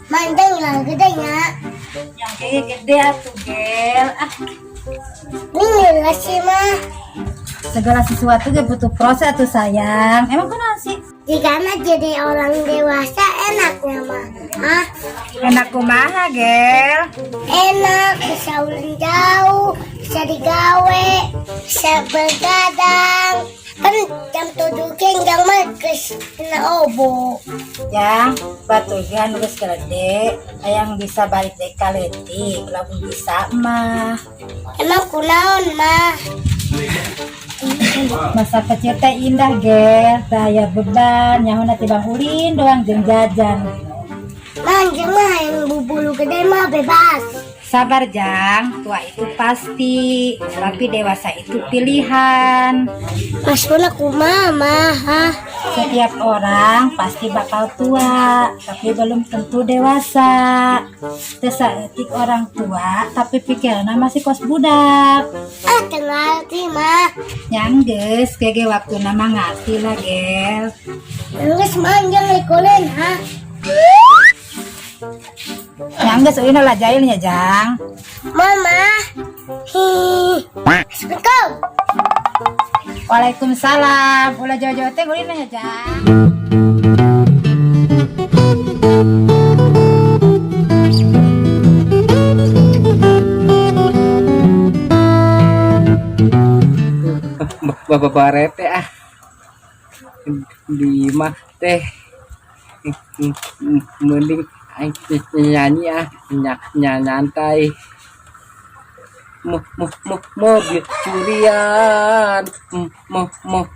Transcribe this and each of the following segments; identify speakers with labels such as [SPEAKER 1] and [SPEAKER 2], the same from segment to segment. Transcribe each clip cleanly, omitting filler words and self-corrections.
[SPEAKER 1] Mandang lah gedenya.
[SPEAKER 2] Yang kayak gede atuh gel.
[SPEAKER 1] Ini lah sih mah.
[SPEAKER 2] Segala sesuatu ge butuh proses atuh sayang. Emang kenapa sih?
[SPEAKER 1] Jika jadi orang dewasa enaknya mah.
[SPEAKER 2] Enak kumaha gel?
[SPEAKER 1] Enak, bisa ulin jauh, bisa digawe, bisa bergadang. Kan jam 7 jam merkes na obo.
[SPEAKER 2] Yang batu gan geus gede, hayang bisa balik dek ka leutik, lamun bisa mah.
[SPEAKER 1] Emang kunaon mah?
[SPEAKER 2] Masa kecil teh indah gel, daya beban, nyahona tibang ulin doang jeung jajan.
[SPEAKER 1] Manjang mah yang bubulu gede mah bebas.
[SPEAKER 2] Sabar Jang, tua itu pasti, tapi dewasa itu pilihan.
[SPEAKER 1] Mas pun aku mama,
[SPEAKER 2] Setiap orang pasti bakal tua, tapi belum tentu dewasa. Tesaeutik orang tua, tapi pikiranna masih kos budak.
[SPEAKER 1] Tinggal sih mah.
[SPEAKER 2] Nyanggeus, gege waktu nama ngerti lah gel.
[SPEAKER 1] Terus manjang likulen,
[SPEAKER 2] Nyanggeus uina lah jahilnya Jang.
[SPEAKER 1] Mama, Assalamualaikum.
[SPEAKER 2] Waalaikumsalam. Ulah jauh-jauh teh ulina ya Jang.
[SPEAKER 3] Bapak barete di mah teh mending nyanyi nyantai mobil curian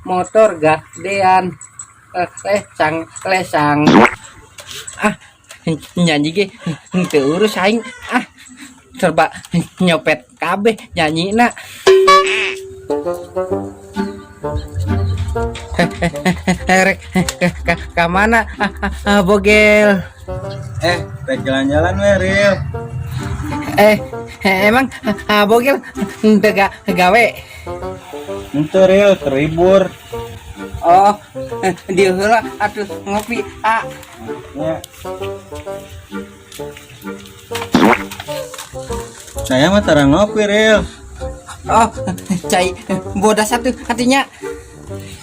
[SPEAKER 3] motor gadean lesang nyanyi ge teu urus aing serba nyopet kabeh nyanyi nak rek ke mana bogel
[SPEAKER 4] rek jalan-jalan we Ril.
[SPEAKER 3] Emang bogel tega gawe
[SPEAKER 4] Ente Ril terhibur.
[SPEAKER 3] oh di heula atuh ngopi
[SPEAKER 4] Ya. Saya mah tara ngopi Ril.
[SPEAKER 3] oh cai bodas satu artinya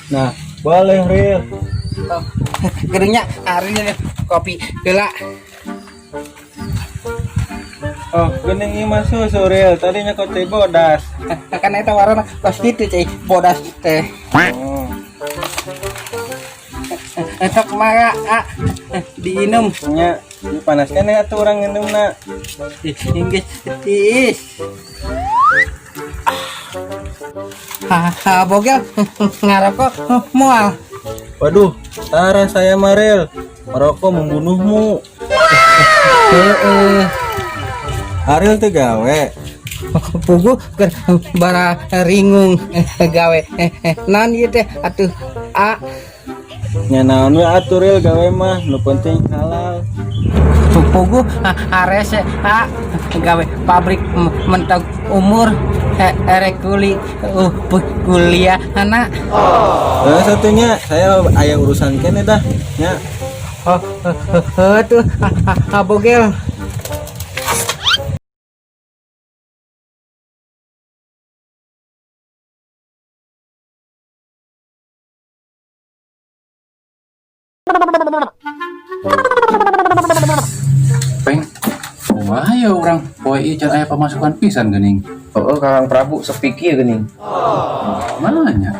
[SPEAKER 4] Nah, boleh Ril.
[SPEAKER 3] oh gerenya hari ini kopi heula
[SPEAKER 4] Oh, gening ieu mah susu Ril. Tadinya kau teh bodas.
[SPEAKER 3] kan eta warna pasti itu cai bodas teh
[SPEAKER 4] Oh,
[SPEAKER 3] eta kumaha diinum
[SPEAKER 4] nya dipanaskeun ya atuh urang ngeunumna.
[SPEAKER 3] Inggris tis bogel ngarokok moal
[SPEAKER 4] Waduh, tara saya mah Ril. Merokok membunuhmu. Ariel teh gawe.
[SPEAKER 3] pugu keur bara ringung gawe naon ieu teh atuh
[SPEAKER 4] Nya naon we atuh Ril gawe mah, nu penting halal.
[SPEAKER 3] pugu arese gawe pabrik mentok umur erek kuliah anak
[SPEAKER 4] Nah, satunya saya aya urusan kene dah. Nya
[SPEAKER 3] tuh bogel
[SPEAKER 5] Peng, kumaha ya orang poe ieu can aya pemasukan pisan geuning.
[SPEAKER 6] Oh, Kakang Prabu sepiki ya geuning.
[SPEAKER 5] Mananya?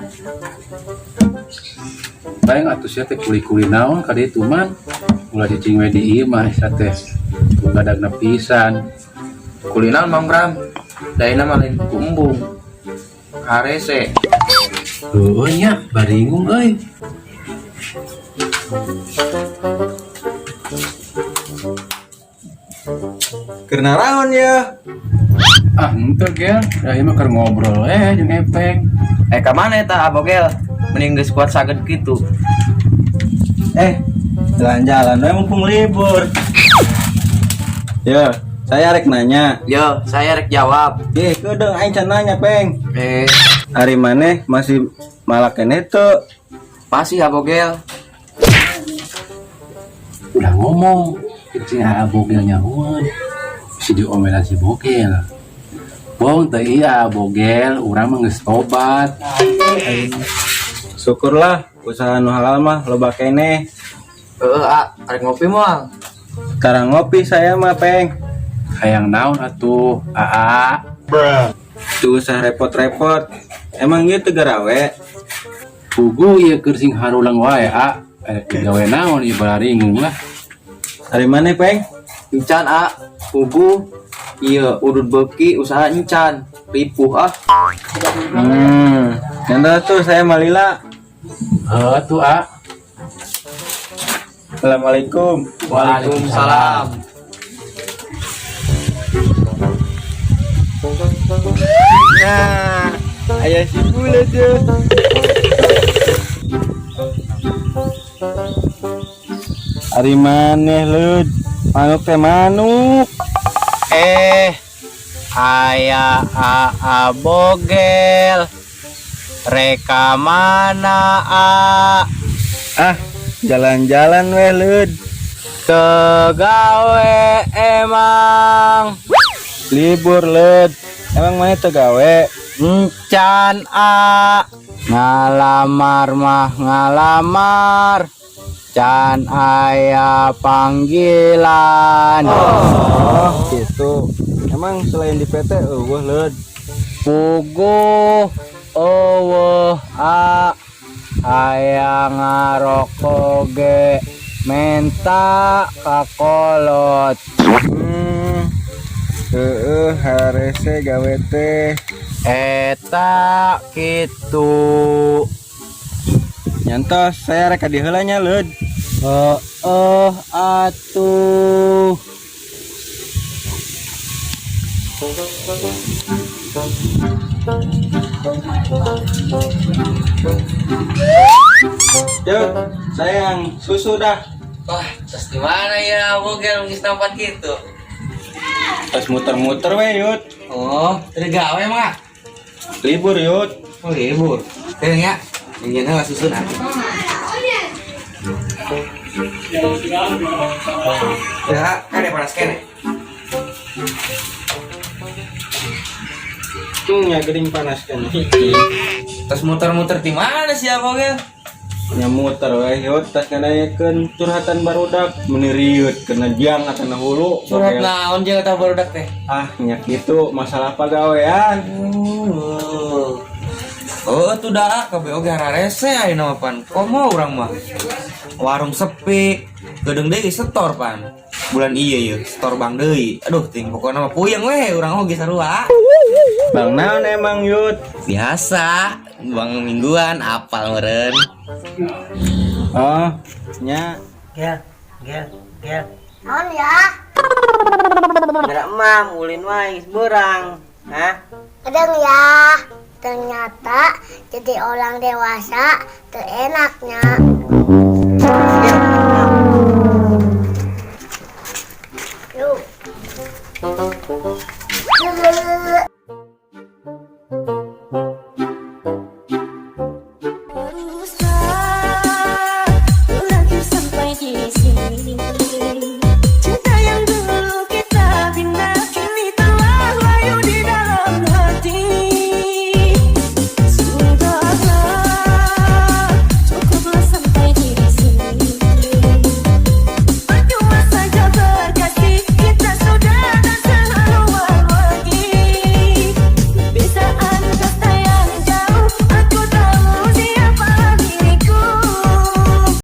[SPEAKER 5] Bae atuh sia teh kuli-kuli naon ka ditu man. Ulah cicing we di ieu mah sia teh. Gadagna pisan.
[SPEAKER 6] Kulina Mang Bram. Daina mah lain kumbung. Harese.
[SPEAKER 5] Heueuh nya, baringung euy.
[SPEAKER 4] keur naraon ya?
[SPEAKER 5] Henteu gel, da ieu mah keur ngobrol jeung Epeng.
[SPEAKER 6] Ka mana eta Abogel? Mending geus kuat saged kitu.
[SPEAKER 4] Jalan-jalan we mumpung libur. Ya, saya rek nanya.
[SPEAKER 6] Yo, saya rek jawab.
[SPEAKER 4] Keudeuh aing can nanya, Peng. Hari maneh masih malak keneh teu?
[SPEAKER 6] Pasti Abogel.
[SPEAKER 5] Udah ngomong, Cing bogel nyahuan. Si diomelan si bogel. Bong teu iya bogel, urang mah geus tobat.
[SPEAKER 4] Syukurlah usaha nu halal mah loba keneh.
[SPEAKER 6] Arek ngopi moal.
[SPEAKER 4] Sekarang ngopi saya mah Peng.
[SPEAKER 5] Hayang naon atuh, Aa.
[SPEAKER 4] Tuh usah repot-repot. Emang gitu garawe?
[SPEAKER 5] Pugu ieu keur sing harulang wae, A. Gawe naon ieu bararingung lah.
[SPEAKER 4] Dari mana Peng?
[SPEAKER 6] Encan pugu iya udud beki usaha encan ripuh
[SPEAKER 4] Nyanda tuh saya Malila.
[SPEAKER 5] Tuh, A.
[SPEAKER 4] Assalamualaikum.
[SPEAKER 6] Waalaikumsalam.
[SPEAKER 4] Nah, ayah si bule tuh. Ari maneh Lud? Manuk teh manuk.
[SPEAKER 3] Aya aa bogel. Reka mana
[SPEAKER 4] Jalan-jalan weh Lud.
[SPEAKER 3] Tegawe emang
[SPEAKER 4] Libur Lud. Emang mana tegawe?
[SPEAKER 3] encan ngalamar mah ngalamar can aya panggilan.
[SPEAKER 4] Gitu. Emang selain di PT Lud.
[SPEAKER 3] Puguh eueuh aya ngaroko ge menta kakolot.
[SPEAKER 4] Harese gawe teh.
[SPEAKER 3] Eta kitu.
[SPEAKER 4] Nyantos saya reka diheulanya Lud.
[SPEAKER 3] Atuh.
[SPEAKER 4] Yuk, sayang, susu dah.
[SPEAKER 6] Wah, terus gimana ya bogel ngis tempat gitu?
[SPEAKER 4] Terus muter-muter weh Yud.
[SPEAKER 6] Oh, tergawe mah.
[SPEAKER 4] Libur Yud.
[SPEAKER 6] Oh, libur. Kayaknya ingin nggak susun ya, kan ada panas kene.
[SPEAKER 4] Ya gering panas kan.
[SPEAKER 6] Terus muter-muter di mana sih ya bogel?
[SPEAKER 4] Nya muter weh Yud. Tas ngadayekeun curhatan barudak meniriut kena jang atau hulu.
[SPEAKER 6] Surat naon jeung eta barudak teh?
[SPEAKER 4] Nya gitu masalah pagawean.
[SPEAKER 6] Oh, tuh dah ke BOG hararese ayeuna mah pan. Komo urang mah. Warung sepi, gedeng deui setor pan. Bulan ieu ye, setor bang deui. Aduh, ting pokona mah puyeng weh urang oge sarua.
[SPEAKER 4] Bang naon emang Yud?
[SPEAKER 6] Biasa, bang mingguan apal meureun.
[SPEAKER 4] Oh, nya
[SPEAKER 1] Naon ya?
[SPEAKER 3] Gerak mah mulin wae beurang.
[SPEAKER 1] Kadang ya. Ternyata jadi orang dewasa teenaknya. Yuk.